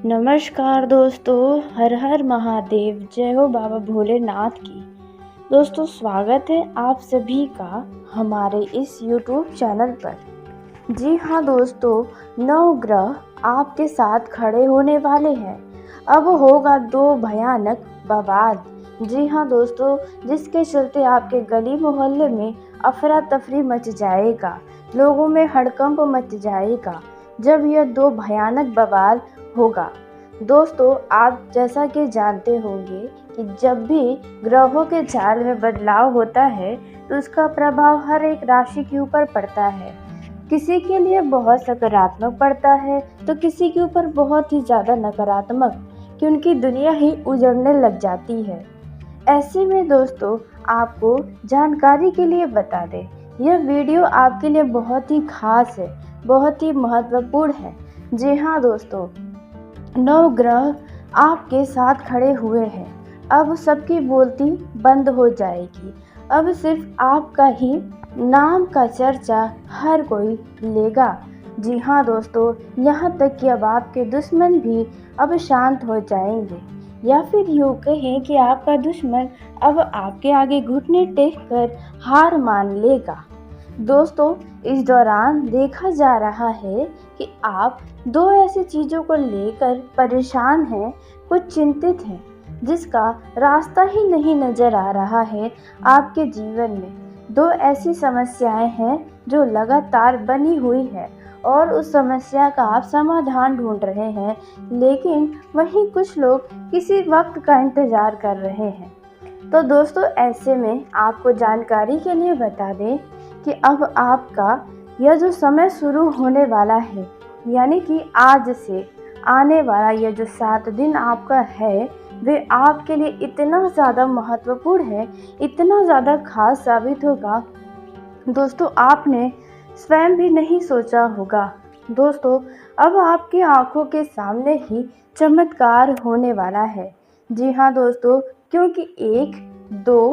नमस्कार दोस्तों, हर हर महादेव, जय हो बाबा भोलेनाथ की। दोस्तों, स्वागत है आप सभी का हमारे इस YouTube चैनल पर। जी हाँ दोस्तों, नवग्रह आपके साथ खड़े होने वाले हैं। अब होगा दो भयानक बवाल। जी हाँ दोस्तों, जिसके चलते आपके गली मोहल्ले में अफरा तफरी मच जाएगा, लोगों में हड़कंप मच जाएगा जब यह दो भयानक बवाल होगा। दोस्तों, आप जैसा कि जानते होंगे कि जब भी ग्रहों के चाल में बदलाव होता है तो उसका प्रभाव हर एक राशि के ऊपर पड़ता है। किसी के लिए बहुत सकारात्मक पड़ता है तो किसी के ऊपर बहुत ही ज़्यादा नकारात्मक, कि उनकी दुनिया ही उजड़ने लग जाती है। ऐसे में दोस्तों, आपको जानकारी के लिए बता दें, यह वीडियो आपके लिए बहुत ही खास है, बहुत ही महत्वपूर्ण है। जी हाँ दोस्तों, नवग्रह आपके साथ खड़े हुए हैं। अब सबकी बोलती बंद हो जाएगी। अब सिर्फ आपका ही नाम का चर्चा हर कोई लेगा। जी हाँ दोस्तों, यहाँ तक कि अब आपके दुश्मन भी अब शांत हो जाएंगे, या फिर यूँ कहें कि आपका दुश्मन अब आपके आगे घुटने टेक कर हार मान लेगा। दोस्तों, इस दौरान देखा जा रहा है कि आप दो ऐसी चीज़ों को लेकर परेशान हैं, कुछ चिंतित हैं, जिसका रास्ता ही नहीं नज़र आ रहा है आपके जीवन में। दो ऐसी समस्याएं हैं जो लगातार बनी हुई है और उस समस्या का आप समाधान ढूंढ रहे हैं, लेकिन वहीं कुछ लोग किसी वक्त का इंतज़ार कर रहे हैं। तो दोस्तों, ऐसे में आपको जानकारी के लिए बता दें कि अब आपका यह जो समय शुरू होने वाला है, यानी कि आज से आने वाला यह जो 7 दिन आपका है, वे आपके लिए इतना ज़्यादा महत्वपूर्ण है, इतना ज़्यादा खास साबित होगा दोस्तों, आपने स्वयं भी नहीं सोचा होगा। दोस्तों, अब आपकी आंखों के सामने ही चमत्कार होने वाला है। जी हाँ दोस्तों, क्योंकि 1, 2,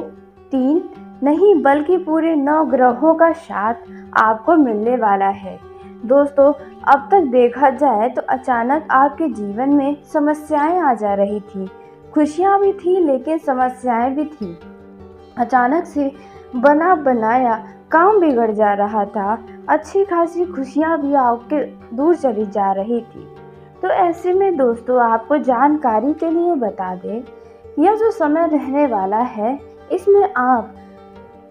3 नहीं बल्कि पूरे 9 ग्रहों का साथ आपको मिलने वाला है। दोस्तों, अब तक देखा जाए तो अचानक आपके जीवन में समस्याएं आ जा रही थी, खुशियां भी थी लेकिन समस्याएं भी थी। अचानक से बना बनाया काम बिगड़ जा रहा था, अच्छी खासी खुशियां भी आपके दूर चली जा रही थी। तो ऐसे में दोस्तों, आपको जानकारी के लिए बता दें, यह जो समय रहने वाला है, इसमें आप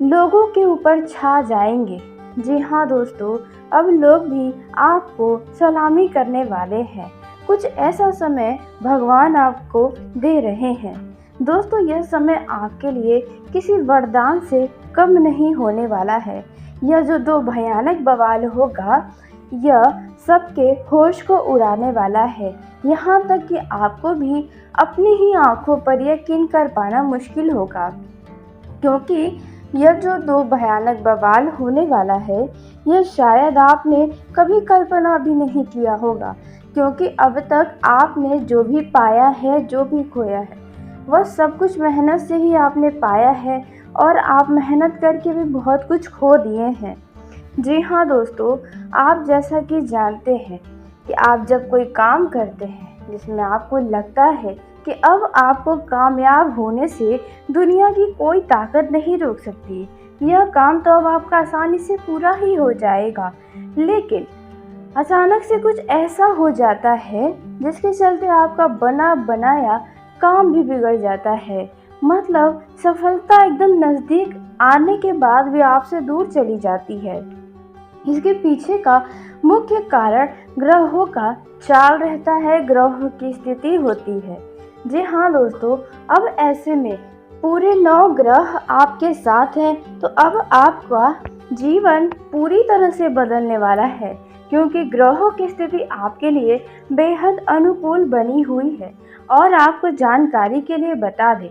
लोगों के ऊपर छा जाएंगे। जी हाँ दोस्तों, अब लोग भी आपको सलामी करने वाले हैं। कुछ ऐसा समय भगवान आपको दे रहे हैं। दोस्तों, यह समय आपके लिए किसी वरदान से कम नहीं होने वाला है। यह जो दो भयानक बवाल होगा, यह सबके होश को उड़ाने वाला है। यहाँ तक कि आपको भी अपनी ही आंखों पर यकीन कर पाना मुश्किल होगा, क्योंकि यह जो दो भयानक बवाल होने वाला है, यह शायद आपने कभी कल्पना भी नहीं किया होगा, क्योंकि अब तक आपने जो भी पाया है, जो भी खोया है, वह सब कुछ मेहनत से ही आपने पाया है, और आप मेहनत करके भी बहुत कुछ खो दिए हैं। जी हाँ दोस्तों, आप जैसा कि जानते हैं कि आप जब कोई काम करते हैं जिसमें आपको लगता है कि अब आपको कामयाब होने से दुनिया की कोई ताकत नहीं रोक सकती, यह काम तो अब आपका आसानी से पूरा ही हो जाएगा, लेकिन अचानक से कुछ ऐसा हो जाता है जिसके चलते आपका बना बनाया काम भी बिगड़ जाता है। मतलब सफलता एकदम नज़दीक आने के बाद भी आपसे दूर चली जाती है। इसके पीछे का मुख्य कारण ग्रहों का चाल रहता है, ग्रहों की स्थिति होती है। जी हाँ दोस्तों, अब ऐसे में पूरे 9 ग्रह आपके साथ हैं, तो अब आपका जीवन पूरी तरह से बदलने वाला है, क्योंकि ग्रहों की स्थिति आपके लिए बेहद अनुकूल बनी हुई है। और आपको जानकारी के लिए बता दें,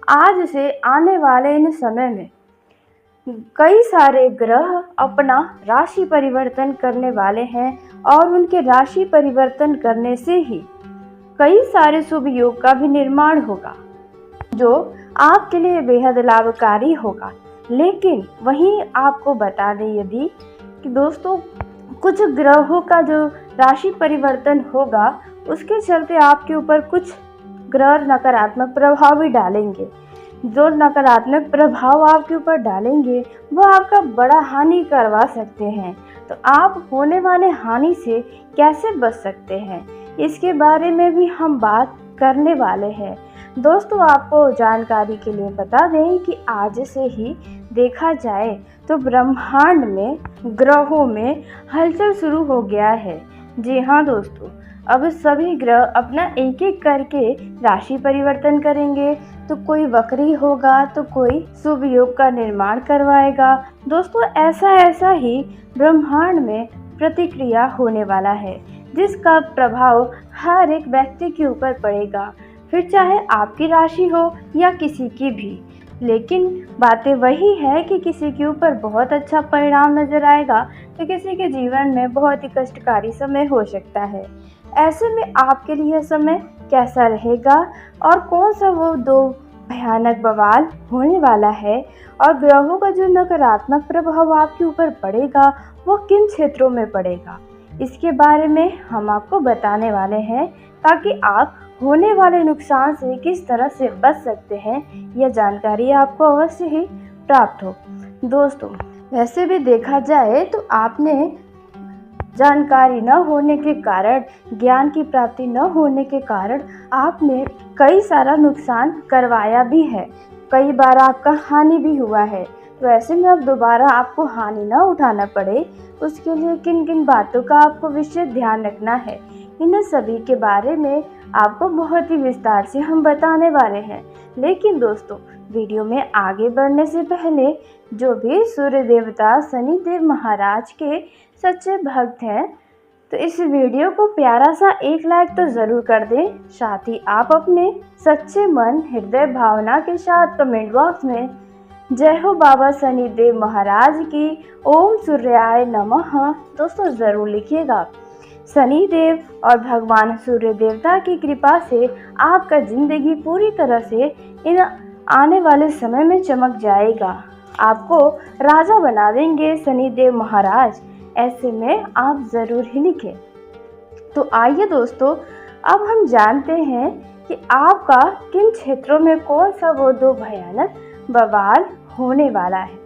आज से आने वाले इन समय में कई सारे ग्रह अपना राशि परिवर्तन करने वाले हैं, और उनके राशि परिवर्तन करने से ही कई सारे शुभ योग का भी निर्माण होगा, जो आपके लिए बेहद लाभकारी होगा। लेकिन वहीं आपको बता दें यदि कि दोस्तों, कुछ ग्रहों का जो राशि परिवर्तन होगा उसके चलते आपके ऊपर कुछ ग्रह नकारात्मक प्रभाव भी डालेंगे। जो नकारात्मक प्रभाव आपके ऊपर डालेंगे वो आपका बड़ा हानि करवा सकते हैं। तो आप होने वाले हानि से कैसे बच सकते हैं, इसके बारे में भी हम बात करने वाले हैं। दोस्तों, आपको जानकारी के लिए बता दें कि आज से ही देखा जाए तो ब्रह्मांड में ग्रहों में हलचल शुरू हो गया है। जी हाँ दोस्तों, अब सभी ग्रह अपना एक एक करके राशि परिवर्तन करेंगे। तो कोई वक्री होगा तो कोई शुभ योग का निर्माण करवाएगा। दोस्तों, ऐसा ही ब्रह्मांड में प्रतिक्रिया होने वाला है, जिसका प्रभाव हर एक व्यक्ति के ऊपर पड़ेगा, फिर चाहे आपकी राशि हो या किसी की भी। लेकिन बातें वही है कि किसी के ऊपर बहुत अच्छा परिणाम नजर आएगा तो किसी के जीवन में बहुत ही कष्टकारी समय हो सकता है। ऐसे में आपके लिए समय कैसा रहेगा और कौन सा वो 2 भयानक बवाल होने वाला है और ग्रहों का जो नकारात्मक प्रभाव आपके ऊपर पड़ेगा वो किन क्षेत्रों में पड़ेगा, इसके बारे में हम आपको बताने वाले हैं, ताकि आप होने वाले नुकसान से किस तरह से बच सकते हैं यह जानकारी आपको अवश्य ही प्राप्त हो। दोस्तों, वैसे भी देखा जाए तो आपने जानकारी न होने के कारण, ज्ञान की प्राप्ति न होने के कारण आपने कई सारा नुकसान करवाया भी है, कई बार आपका हानि भी हुआ है। तो ऐसे में अब दोबारा आपको हानि न उठाना पड़े, उसके लिए किन किन बातों का आपको विशेष ध्यान रखना है, इन सभी के बारे में आपको बहुत ही विस्तार से हम बताने वाले हैं। लेकिन दोस्तों, वीडियो में आगे बढ़ने से पहले जो भी सूर्य देवता शनिदेव महाराज के सच्चे भक्त हैं तो इस वीडियो को प्यारा सा 1 लाइक तो ज़रूर कर दें। साथ ही आप अपने सच्चे मन हृदय भावना के साथ कमेंट बॉक्स में जय हो बाबा शनिदेव महाराज की, ओम सूर्याय नमः दोस्तों ज़रूर लिखिएगा। शनिदेव और भगवान सूर्य देवता की कृपा से आपका जिंदगी पूरी तरह से इन आने वाले समय में चमक जाएगा। आपको राजा बना देंगे शनिदेव महाराज। ऐसे में आप ज़रूर ही लिखें। तो आइए दोस्तों, अब हम जानते हैं कि आपका किन क्षेत्रों में कौन सा वो 2 भयानक बवाल होने वाला है।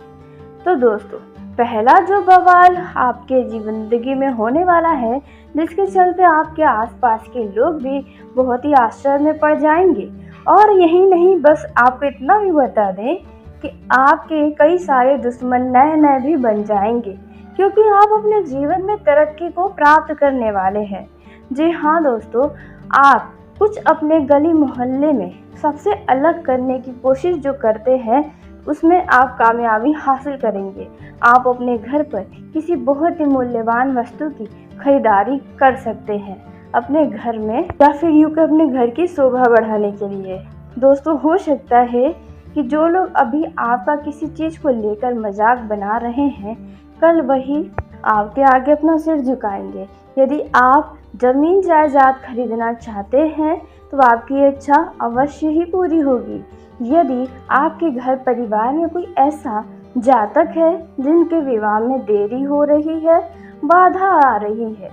तो दोस्तों, पहला जो बवाल आपके जिंदगी में होने वाला है, जिसके चलते आपके आसपास के लोग भी बहुत ही आश्चर्य में पड़ जाएंगे। और यही नहीं, बस आपको इतना भी बता दें कि आपके कई सारे दुश्मन नए भी बन जाएंगे, क्योंकि आप अपने जीवन में तरक्की को प्राप्त करने वाले हैं। जी हाँ दोस्तों, आप कुछ अपने गली मोहल्ले में सबसे अलग करने की कोशिश जो करते हैं उसमें आप कामयाबी हासिल करेंगे। आप अपने घर पर किसी बहुत ही मूल्यवान वस्तु की खरीदारी कर सकते हैं अपने घर में, या फिर यूँ कि अपने घर की शोभा बढ़ाने के लिए। दोस्तों, हो सकता है कि जो लोग अभी आपका किसी चीज़ को लेकर मजाक बना रहे हैं, कल वही आपके आगे अपना सिर झुकाएंगे। यदि आप ज़मीन जायदाद खरीदना चाहते हैं तो आपकी इच्छा अवश्य ही पूरी होगी। यदि आपके घर परिवार में कोई ऐसा जातक है जिनके विवाह में देरी हो रही है, बाधा आ रही है,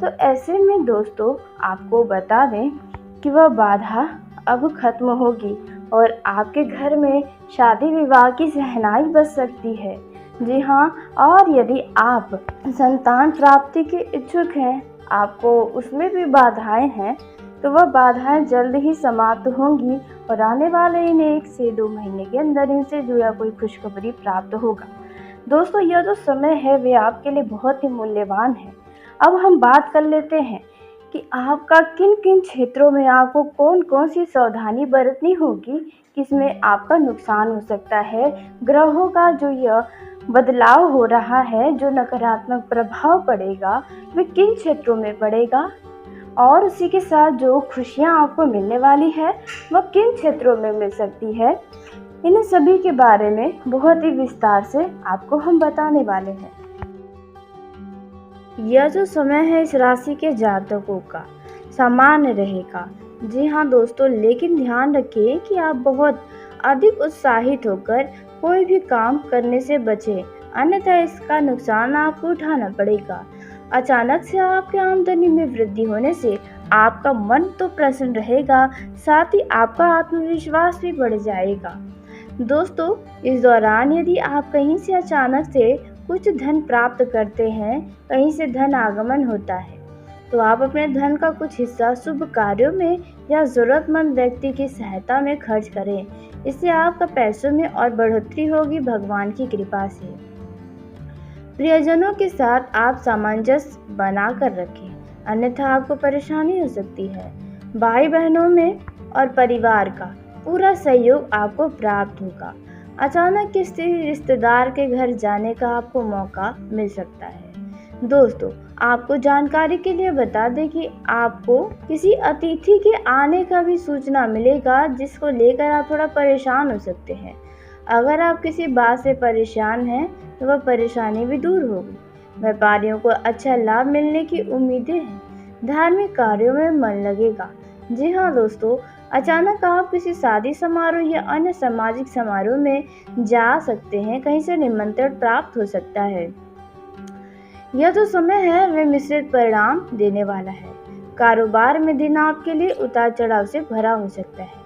तो ऐसे में दोस्तों आपको बता दें कि वह बाधा अब खत्म होगी और आपके घर में शादी विवाह की शहनाई बज सकती है। जी हाँ, और यदि आप संतान प्राप्ति के इच्छुक हैं, आपको उसमें भी बाधाएं हैं, तो वह बाधाएं जल्द ही समाप्त होंगी और आने वाले इन 1 से 2 महीने के अंदर इनसे जुड़ा कोई खुशखबरी प्राप्त होगा। दोस्तों, यह जो समय है वे आपके लिए बहुत ही मूल्यवान है। अब हम बात कर लेते हैं कि आपका किन किन क्षेत्रों में आपको कौन कौन सी सावधानी बरतनी होगी, किसमें आपका नुकसान हो सकता है। ग्रहों का जो यह बदलाव हो रहा है, जो नकारात्मक प्रभाव पड़ेगा, वे किन क्षेत्रों में पड़ेगा, और उसी के साथ जो खुशियां आपको मिलने वाली है वह किन क्षेत्रों में मिल सकती है। इन सभी के बारे में बहुत ही विस्तार से आपको हम बताने वाले हैं। यह जो समय है इस राशि के जातकों का सामान्य रहेगा। जी हाँ दोस्तों, लेकिन ध्यान रखिए कि आप बहुत अधिक उत्साहित होकर कोई भी काम करने से बचें, अन्यथा इसका नुकसान आपको उठाना पड़ेगा। अचानक से आपकी आमदनी में वृद्धि होने से आपका मन तो प्रसन्न रहेगा, साथ ही आपका आत्मविश्वास भी बढ़ जाएगा। दोस्तों, इस दौरान यदि आप कहीं से अचानक से कुछ धन प्राप्त करते हैं, कहीं से धन आगमन होता है, तो आप अपने धन का कुछ हिस्सा शुभ कार्यों में या ज़रूरतमंद व्यक्ति की सहायता में खर्च करें। इससे आपका पैसों में और बढ़ोतरी होगी भगवान की कृपा से। प्रियजनों के साथ आप सामंजस्य बना कर रखें, अन्यथा आपको परेशानी हो सकती है। भाई बहनों में और परिवार का पूरा सहयोग आपको प्राप्त होगा। अचानक किसी रिश्तेदार के घर जाने का आपको मौका मिल सकता है। दोस्तों, आपको जानकारी के लिए बता दें कि आपको किसी अतिथि के आने का भी सूचना मिलेगा, जिसको लेकर आप थोड़ा परेशान हो सकते हैं। अगर आप किसी बात से परेशान हैं तो वह परेशानी भी दूर होगी। व्यापारियों को अच्छा लाभ मिलने की उम्मीदें हैं। धार्मिक कार्यों में मन लगेगा। जी हाँ दोस्तों, अचानक आप किसी शादी समारोह या अन्य सामाजिक समारोह में जा सकते हैं। कहीं से निमंत्रण प्राप्त हो सकता है। यह जो समय है वह मिश्रित परिणाम देने वाला है। कारोबार में दिन आपके लिए उतार चढ़ाव से भरा हो सकता है,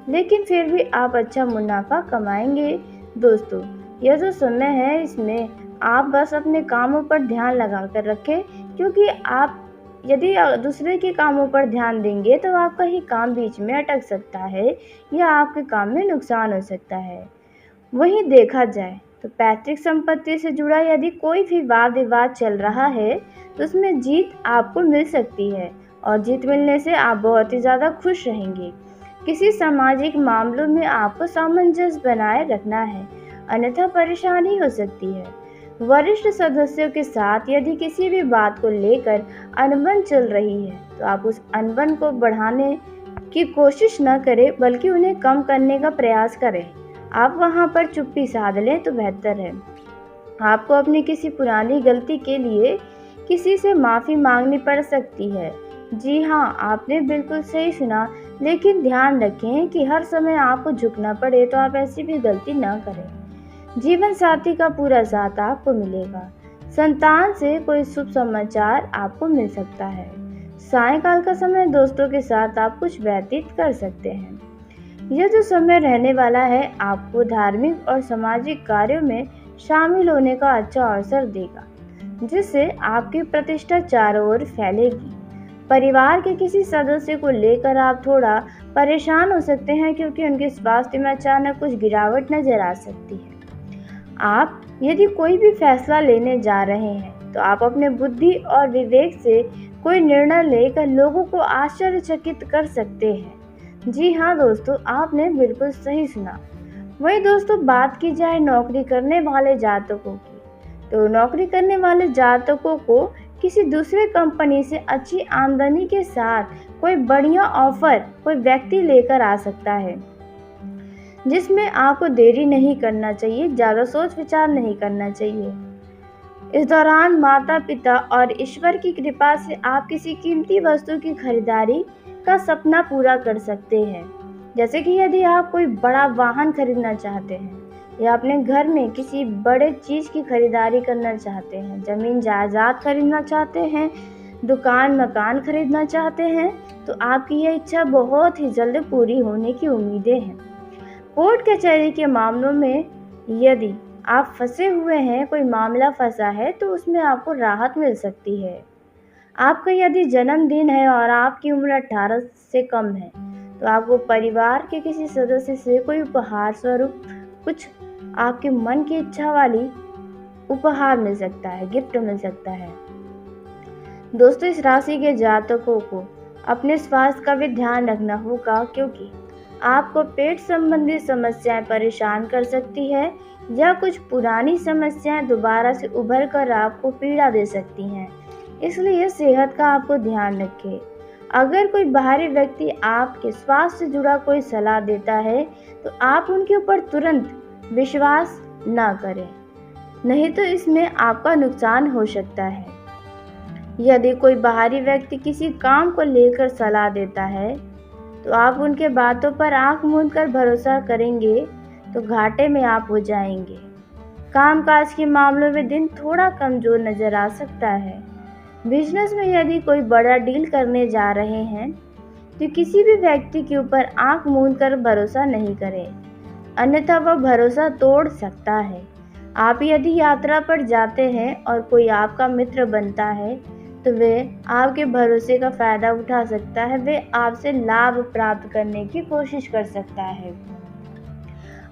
लेकिन फिर भी आप अच्छा मुनाफा कमाएंगे। दोस्तों, यह जो समय है इसमें आप बस अपने कामों पर ध्यान लगा कर रखें, क्योंकि आप यदि दूसरे के कामों पर ध्यान देंगे तो आपका ही काम बीच में अटक सकता है या आपके काम में नुकसान हो सकता है। वहीं देखा जाए तो पैतृक संपत्ति से जुड़ा यदि कोई भी वाद विवाद चल रहा है तो उसमें जीत आपको मिल सकती है, और जीत मिलने से आप बहुत ही ज़्यादा खुश रहेंगे। किसी सामाजिक मामलों में आपको सामंजस्य बनाए रखना है, अन्यथा परेशानी हो सकती है। वरिष्ठ सदस्यों के साथ यदि किसी भी बात को लेकर अनबन चल रही है तो आप उस अनबन को बढ़ाने की कोशिश न करें, बल्कि उन्हें कम करने का प्रयास करें। आप वहां पर चुप्पी साध लें तो बेहतर है। आपको अपनी किसी पुरानी गलती के लिए किसी से माफ़ी मांगनी पड़ सकती है। जी हाँ, आपने बिल्कुल सही सुना, लेकिन ध्यान रखें कि हर समय आपको झुकना पड़े तो आप ऐसी भी गलती न करें। जीवन साथी का पूरा साथ आपको मिलेगा। संतान से कोई शुभ समाचार आपको मिल सकता है। सायंकाल का समय दोस्तों के साथ आप कुछ व्यतीत कर सकते हैं। यह जो समय रहने वाला है आपको धार्मिक और सामाजिक कार्यों में शामिल होने का अच्छा अवसर देगा, जिससे आपकी प्रतिष्ठा चारों ओर फैलेगी। परिवार के किसी सदस्य को लेकर आप थोड़ा परेशान हो सकते हैं, क्योंकि उनके स्वास्थ्य में अचानक कुछ गिरावट नजर आ सकती है। आप यदि कोई भी फैसला लेने जा रहे हैं तो आप अपने बुद्धि और विवेक से कोई निर्णय लेकर लोगों को आश्चर्यचकित कर सकते हैं। जी हाँ दोस्तों, आपने बिल्कुल सही सुना। वही दोस्तों, बात की जाए नौकरी करने वाले जातकों की, तो नौकरी करने वाले जातकों को किसी दूसरे कंपनी से अच्छी आमदनी के साथ कोई बढ़िया ऑफर कोई व्यक्ति लेकर आ सकता है, जिसमें आपको देरी नहीं करना चाहिए, ज़्यादा सोच विचार नहीं करना चाहिए। इस दौरान माता पिता और ईश्वर की कृपा से आप किसी कीमती वस्तु की खरीदारी का सपना पूरा कर सकते हैं। जैसे कि यदि आप कोई बड़ा वाहन खरीदना चाहते हैं या अपने घर में किसी बड़े चीज़ की खरीदारी करना चाहते हैं, ज़मीन जायदाद खरीदना चाहते हैं, दुकान मकान खरीदना चाहते हैं, तो आपकी यह इच्छा बहुत ही जल्द पूरी होने की उम्मीदें हैं। कोर्ट कचहरी के मामलों में यदि आप फंसे हुए हैं, कोई मामला फंसा है, तो उसमें आपको राहत मिल सकती है। आपका यदि जन्मदिन है और आपकी उम्र 18 से कम है, तो आपको परिवार के किसी सदस्य से कोई उपहार स्वरूप कुछ आपके मन की इच्छा वाली उपहार मिल सकता है, गिफ्ट मिल सकता है। दोस्तों, इस राशि के जातकों को अपने स्वास्थ्य का भी ध्यान रखना होगा, क्योंकि आपको पेट संबंधी समस्याएं परेशान कर सकती है या कुछ पुरानी समस्याएं दोबारा से उभर कर आपको पीड़ा दे सकती हैं। इसलिए सेहत का आपको ध्यान रखें। अगर कोई बाहरी व्यक्ति आपके स्वास्थ्य से जुड़ा कोई सलाह देता है तो आप उनके ऊपर तुरंत विश्वास ना करें, नहीं तो इसमें आपका नुकसान हो सकता है। यदि कोई बाहरी व्यक्ति किसी काम को लेकर सलाह देता है तो आप उनके बातों पर आंख मूंद कर भरोसा करेंगे तो घाटे में आप हो जाएंगे। कामकाज के मामलों में दिन थोड़ा कमजोर नजर आ सकता है। बिजनेस में यदि कोई बड़ा डील करने जा रहे हैं तो किसी भी व्यक्ति के ऊपर आंख मूंद कर भरोसा नहीं करें, अन्यथा वह भरोसा तोड़ सकता है। आप यदि यात्रा पर जाते हैं और कोई आपका मित्र बनता है तो वे आपके भरोसे का फ़ायदा उठा सकता है, वे आपसे लाभ प्राप्त करने की कोशिश कर सकता है।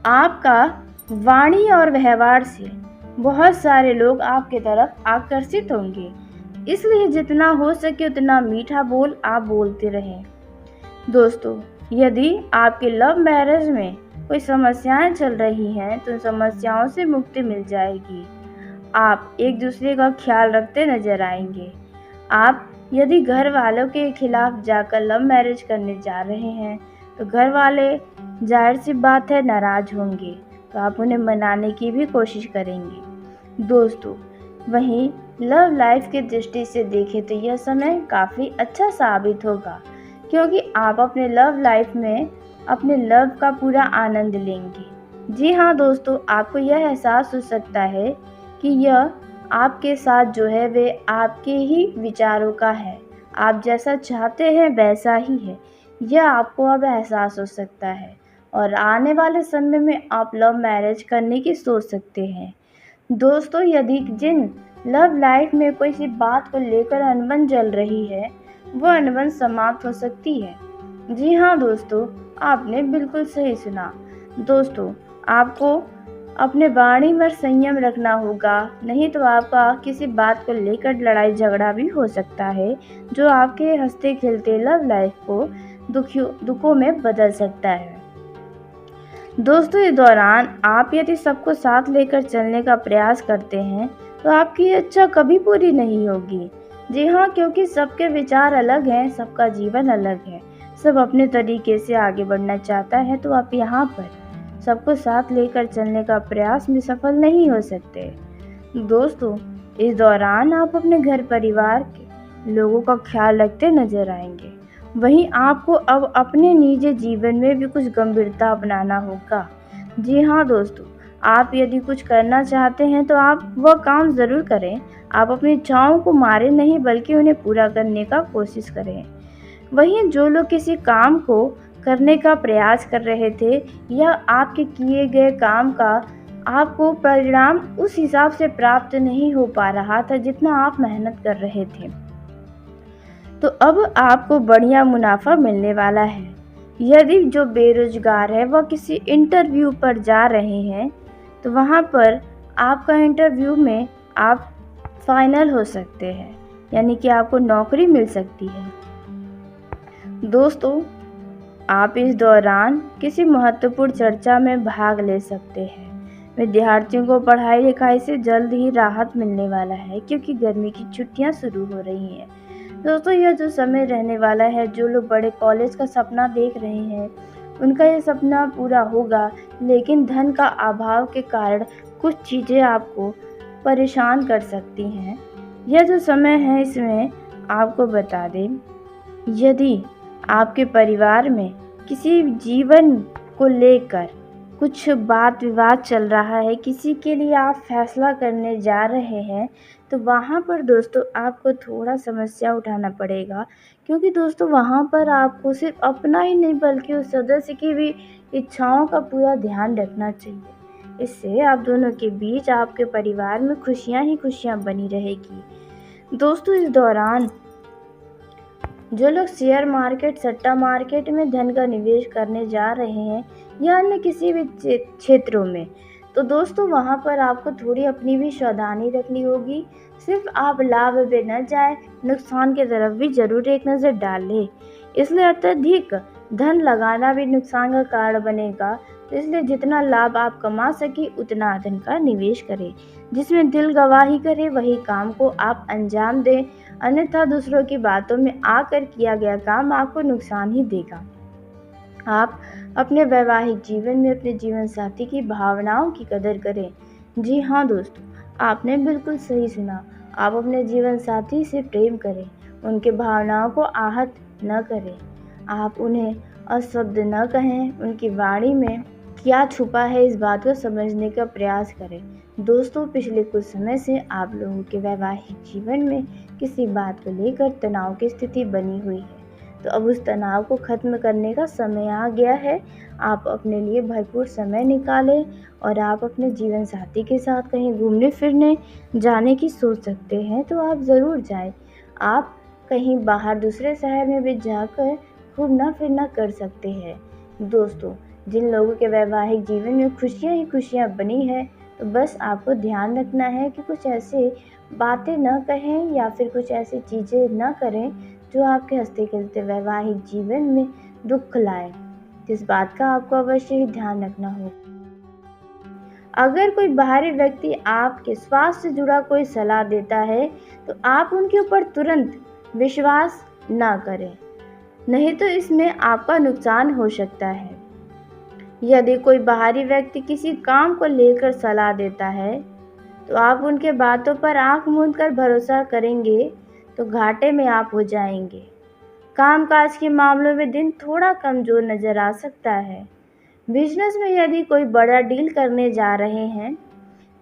आपका वाणी और व्यवहार से बहुत सारे लोग आपके तरफ आकर्षित होंगे, इसलिए जितना हो सके उतना मीठा बोल आप बोलते रहें। दोस्तों, यदि आपके लव मैरिज में कोई समस्याएं चल रही हैं तो समस्याओं से मुक्ति मिल जाएगी। आप एक दूसरे का ख्याल रखते नजर आएंगे। आप यदि घर वालों के खिलाफ जाकर लव मैरिज करने जा रहे हैं तो घर वाले जाहिर सी बात है नाराज होंगे, तो आप उन्हें मनाने की भी कोशिश करेंगे। दोस्तों, वहीं लव लाइफ की दृष्टि से देखें तो यह समय काफ़ी अच्छा साबित होगा, क्योंकि आप अपने लव लाइफ में अपने लव का पूरा आनंद लेंगे। जी हाँ दोस्तों, आपको यह एहसास हो सकता है कि यह आपके साथ जो है वे आपके ही विचारों का है, आप जैसा चाहते हैं वैसा ही है, यह आपको अब एहसास हो सकता है और आने वाले समय में आप लव मैरिज करने की सोच सकते हैं। दोस्तों, यदि जिन लव लाइफ में कोई सी बात को लेकर अनबन चल रही है, वह अनबन समाप्त हो सकती है। जी हाँ दोस्तों, आपने बिल्कुल सही सुना। दोस्तों, आपको अपने वाणी में संयम रखना होगा, नहीं तो आपका किसी बात को लेकर लड़ाई झगड़ा भी हो सकता है, जो आपके हंसते खेलते लव लाइफ को दुखों में बदल सकता है। दोस्तों, इस दौरान आप यदि सबको साथ लेकर चलने का प्रयास करते हैं तो आपकी इच्छा कभी पूरी नहीं होगी। जी हाँ, क्योंकि सबके विचार अलग हैं, सबका जीवन अलग है, सब अपने तरीके से आगे बढ़ना चाहता है, तो आप यहाँ पर सबको साथ लेकर चलने का प्रयास में सफल नहीं हो सकते। दोस्तों, इस दौरान आप अपने घर परिवार के लोगों का ख्याल रखते नजर आएंगे। वहीं आपको अब अपने निजी जीवन में भी कुछ गंभीरता अपनाना होगा। जी हाँ दोस्तों, आप यदि कुछ करना चाहते हैं तो आप वह काम ज़रूर करें। आप अपनी इच्छाओं को मारें नहीं, बल्कि उन्हें पूरा करने का कोशिश करें। वहीं जो लोग किसी काम को करने का प्रयास कर रहे थे या आपके किए गए काम का आपको परिणाम उस हिसाब से प्राप्त नहीं हो पा रहा था जितना आप मेहनत कर रहे थे, तो अब आपको बढ़िया मुनाफा मिलने वाला है। यदि जो बेरोजगार है वह किसी इंटरव्यू पर जा रहे हैं तो वहाँ पर आपका इंटरव्यू में आप फाइनल हो सकते हैं, यानी कि आपको नौकरी मिल सकती है। दोस्तों, आप इस दौरान किसी महत्वपूर्ण चर्चा में भाग ले सकते हैं। विद्यार्थियों को पढ़ाई लिखाई से जल्द ही राहत मिलने वाला है, क्योंकि गर्मी की छुट्टियां शुरू हो रही हैं। दोस्तों, यह जो समय रहने वाला है, जो लोग बड़े कॉलेज का सपना देख रहे हैं उनका यह सपना पूरा होगा, लेकिन धन का अभाव के कारण कुछ चीज़ें आपको परेशान कर सकती हैं। यह जो समय है इसमें आपको बता दें, यदि आपके परिवार में किसी जीवन को लेकर कुछ बात विवाद चल रहा है, किसी के लिए आप फैसला करने जा रहे हैं, तो वहाँ पर दोस्तों आपको थोड़ा समस्या उठाना पड़ेगा, क्योंकि दोस्तों वहाँ पर आपको सिर्फ अपना ही नहीं बल्कि उस सदस्य की भी इच्छाओं का पूरा ध्यान रखना चाहिए। इससे आप दोनों के बीच, आपके परिवार में खुशियाँ ही खुशियाँ बनी रहेगी। दोस्तों, इस दौरान जो लोग शेयर मार्केट, सट्टा मार्केट में धन का निवेश करने जा रहे हैं या अन्य किसी भी क्षेत्रों में, तो दोस्तों वहाँ पर आपको थोड़ी अपनी भी सावधानी रखनी होगी। सिर्फ आप लाभ में न जाए, नुकसान की तरफ भी जरूर एक नज़र डाल लें। इसलिए अत्यधिक धन लगाना भी नुकसान का कारण बनेगा, तो इसलिए जितना लाभ आप कमा सके उतना धन का निवेश करें। जिसमें दिल गवाही करे वही काम को आप अंजाम दें, अन्यथा दूसरों की बातों में आकर किया गया काम आपको नुकसान ही देगा। आप अपने वैवाहिक जीवन में अपने जीवन साथी की भावनाओं की कदर करें। जी हाँ दोस्तों, आपने बिल्कुल सही सुना। आप अपने जीवन साथी से प्रेम करें, उनके भावनाओं को आहत न करें, आप उन्हें अशब्द न कहें, उनकी वाणी में क्या छुपा है इस बात को समझने का प्रयास करें। दोस्तों, पिछले कुछ समय से आप लोगों के वैवाहिक जीवन में किसी बात को लेकर तनाव की स्थिति बनी हुई है। तो अब उस तनाव को ख़त्म करने का समय आ गया है। आप अपने लिए भरपूर समय निकालें और आप अपने जीवन साथी के साथ कहीं घूमने फिरने जाने की सोच सकते हैं, तो आप ज़रूर जाएं। आप कहीं बाहर दूसरे शहर में भी जाकर घूमना फिरना कर सकते हैं। दोस्तों, जिन लोगों के वैवाहिक जीवन में खुशियाँ ही खुशियाँ बनी है, तो बस आपको ध्यान रखना है कि कुछ ऐसे बातें न कहें या फिर कुछ ऐसी चीज़ें न करें जो आपके हँसते खेलते वैवाहिक जीवन में दुख लाए। इस बात का आपको अवश्य ही ध्यान रखना होगा। अगर कोई बाहरी व्यक्ति आपके स्वास्थ्य से जुड़ा कोई सलाह देता है, तो आप उनके ऊपर तुरंत विश्वास ना करें, नहीं तो इसमें आपका नुकसान हो सकता है। यदि कोई बाहरी व्यक्ति किसी काम को लेकर सलाह देता है, तो आप उनके बातों पर आंख मूंद कर भरोसा करेंगे तो घाटे में आप हो जाएंगे। कामकाज के मामलों में दिन थोड़ा कमज़ोर नज़र आ सकता है। बिजनेस में यदि कोई बड़ा डील करने जा रहे हैं,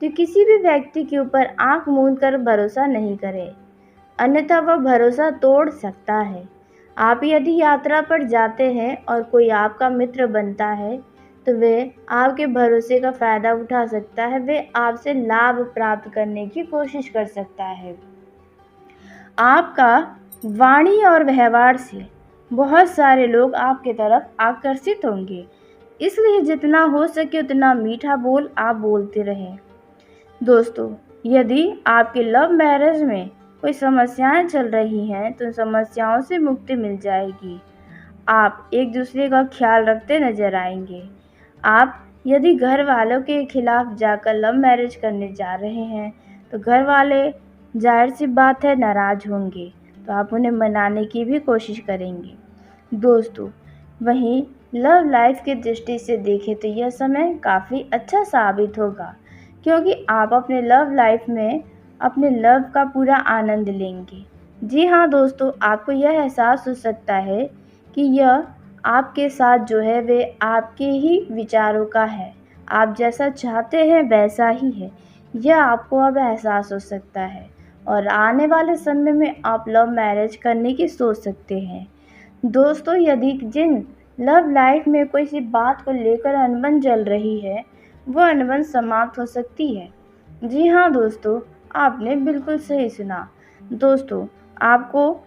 तो किसी भी व्यक्ति के ऊपर आंख मूंद कर भरोसा नहीं करें, अन्यथा वह भरोसा तोड़ सकता है। आप यदि यात्रा पर जाते हैं और कोई आपका मित्र बनता है, तो वे आपके भरोसे का फ़ायदा उठा सकता है। वे आपसे लाभ प्राप्त करने की कोशिश कर सकता है। आपका वाणी और व्यवहार से बहुत सारे लोग आपकी तरफ आकर्षित होंगे, इसलिए जितना हो सके उतना मीठा बोल आप बोलते रहें। दोस्तों, यदि आपके लव मैरिज में कोई समस्याएं चल रही हैं, तो समस्याओं से मुक्ति मिल जाएगी। आप एक दूसरे का ख्याल रखते नजर आएंगे। आप यदि घर वालों के खिलाफ जाकर लव मैरिज करने जा रहे हैं, तो घर वाले जाहिर सी बात है नाराज़ होंगे, तो आप उन्हें मनाने की भी कोशिश करेंगे। दोस्तों, वहीं लव लाइफ की दृष्टि से देखें तो यह समय काफ़ी अच्छा साबित होगा, क्योंकि आप अपने लव लाइफ में अपने लव का पूरा आनंद लेंगे। जी हाँ दोस्तों, आपको यह एहसास हो सकता है कि यह आपके साथ जो है वे आपके ही विचारों का है। आप जैसा चाहते हैं वैसा ही है, यह आपको अब एहसास हो सकता है और आने वाले समय में आप लव मैरिज करने की सोच सकते हैं। दोस्तों, यदि जिन लव लाइफ में कोई सी बात को लेकर अनबन चल रही है, वह अनबन समाप्त हो सकती है। जी हाँ दोस्तों, आपने बिल्कुल सही सुना। दोस्तों, आपको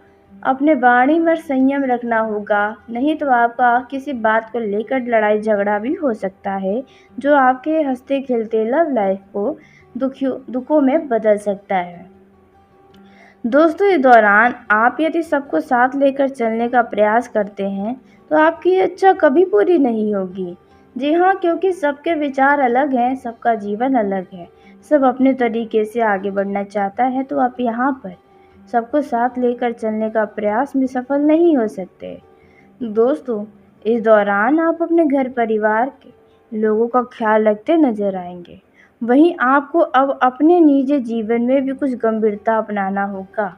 अपने वाणी में संयम रखना होगा, नहीं तो आपका किसी बात को लेकर लड़ाई झगड़ा भी हो सकता है, जो आपके हंसते खेलते लव लाइफ को दुखों में बदल सकता है। दोस्तों, इस दौरान आप यदि सबको साथ लेकर चलने का प्रयास करते हैं, तो आपकी इच्छा कभी पूरी नहीं होगी। जी हाँ, क्योंकि सबके विचार अलग हैं, सबका जीवन अलग है, सब अपने तरीके से आगे बढ़ना चाहता है, तो आप यहाँ पर सबको साथ लेकर चलने का प्रयास में सफल नहीं हो सकते। दोस्तों, इस दौरान आप अपने घर परिवार के लोगों का ख्याल रखते नजर आएंगे। वहीं आपको अब अपने निजी जीवन में भी कुछ गंभीरता अपनाना होगा।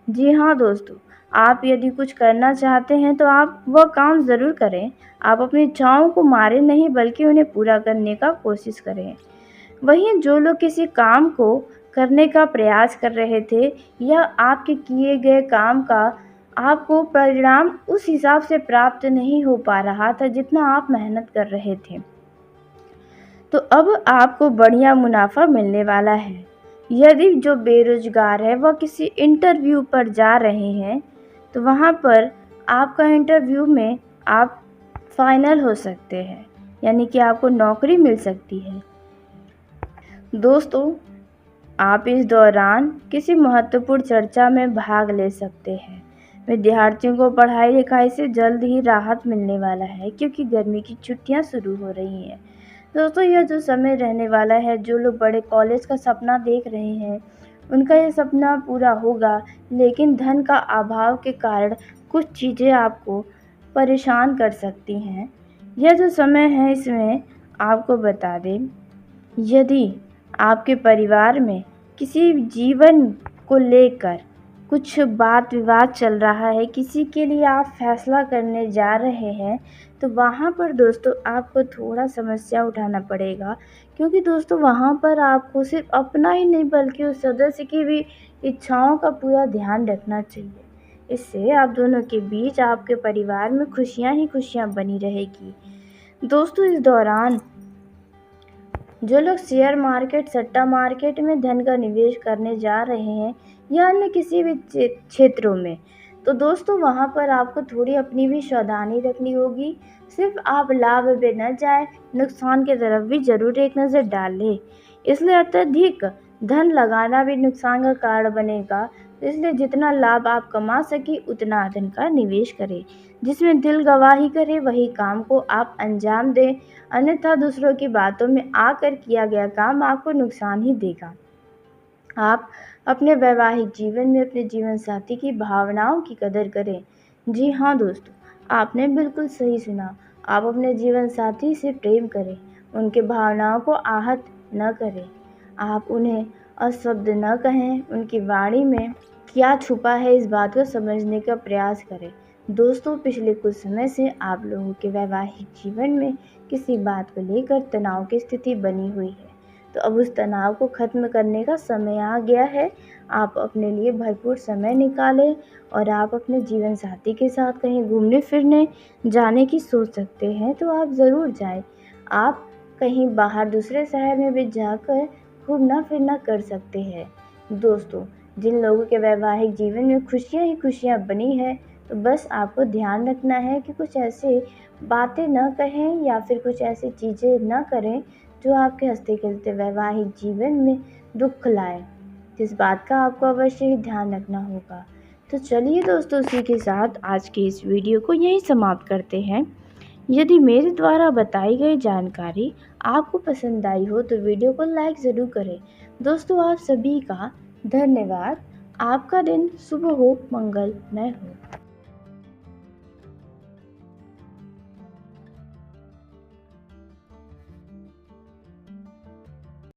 जी हाँ दोस्तों, आप यदि कुछ करना चाहते हैं तो आप वह काम ज़रूर करें। आप अपनी इच्छाओं को मारें नहीं, बल्कि उन्हें पूरा करने का कोशिश करें। वहीं जो लोग किसी काम को करने का प्रयास कर रहे थे, या आपके किए गए काम का आपको परिणाम उस हिसाब से प्राप्त नहीं हो पा रहा था जितना आप मेहनत कर रहे थे, तो अब आपको बढ़िया मुनाफा मिलने वाला है। यदि जो बेरोजगार है वह किसी इंटरव्यू पर जा रहे हैं, तो वहाँ पर आपका इंटरव्यू में आप फाइनल हो सकते हैं, यानी कि आपको नौकरी मिल सकती है। दोस्तों, आप इस दौरान किसी महत्वपूर्ण चर्चा में भाग ले सकते हैं। विद्यार्थियों को पढ़ाई लिखाई से जल्द ही राहत मिलने वाला है, क्योंकि गर्मी की छुट्टियां शुरू हो रही हैं। दोस्तों, यह जो समय रहने वाला है, जो लोग बड़े कॉलेज का सपना देख रहे हैं, उनका यह सपना पूरा होगा, लेकिन धन का अभाव के कारण कुछ चीज़ें आपको परेशान कर सकती हैं। यह जो समय है, इसमें आपको बता दें, यदि आपके परिवार में किसी जीवन को लेकर कुछ बात विवाद चल रहा है, किसी के लिए आप फैसला करने जा रहे हैं, तो वहाँ पर दोस्तों आपको थोड़ा समस्या उठाना पड़ेगा, क्योंकि दोस्तों वहाँ पर आपको सिर्फ अपना ही नहीं बल्कि उस सदस्य की भी इच्छाओं का पूरा ध्यान रखना चाहिए। इससे आप दोनों के बीच आपके परिवार में खुशियाँ ही खुशियाँ बनी रहेगी। दोस्तों इस दौरान जो लोग शेयर मार्केट, सट्टा मार्केट में धन का निवेश करने जा रहे हैं या अन्य किसी भी क्षेत्रों में, तो दोस्तों वहाँ पर आपको थोड़ी अपनी भी सावधानी रखनी होगी। सिर्फ आप लाभ पे न जाए, नुकसान की तरफ भी ज़रूर एक नज़र डाल लें। इसलिए अत्यधिक धन लगाना भी नुकसान का कारण बनेगा। इसलिए जितना लाभ आप कमा सकें उतना धन का निवेश करें। जिसमें दिल गवाही करे वही काम को आप अंजाम दें, अन्यथा दूसरों की बातों में आकर किया गया काम आपको नुकसान ही देगा। आप अपने वैवाहिक जीवन में अपने जीवन साथी की भावनाओं की कदर करें। जी हाँ दोस्तों, आपने बिल्कुल सही सुना। आप अपने जीवन साथी से प्रेम करें, उनके भावनाओं को आहत न करें। आप उन्हें अशब्द न कहें, उनकी वाणी में क्या छुपा है इस बात को समझने का प्रयास करें। दोस्तों पिछले कुछ समय से आप लोगों के वैवाहिक जीवन में किसी बात को लेकर तनाव की स्थिति बनी हुई है, तो अब उस तनाव को ख़त्म करने का समय आ गया है। आप अपने लिए भरपूर समय निकालें और आप अपने जीवन साथी के साथ कहीं घूमने फिरने जाने की सोच सकते हैं, तो आप ज़रूर जाएं। आप कहीं बाहर दूसरे शहर में भी जाकर घूमना फिरना कर सकते हैं। दोस्तों जिन लोगों के वैवाहिक जीवन में खुशियाँ ही खुशियाँ बनी है, तो बस आपको ध्यान रखना है कि कुछ ऐसे बातें न कहें या फिर कुछ ऐसी चीज़ें न करें जो आपके हँसते खेलते वैवाहिक जीवन में दुख लाए। इस बात का आपको अवश्य ही ध्यान रखना होगा। तो चलिए दोस्तों, इसी के साथ आज की इस वीडियो को यहीं समाप्त करते हैं। यदि मेरे द्वारा बताई गई जानकारी आपको पसंद आई हो तो वीडियो को लाइक ज़रूर करें। दोस्तों आप सभी का धन्यवाद। आपका दिन शुभ हो, मंगलमय हो।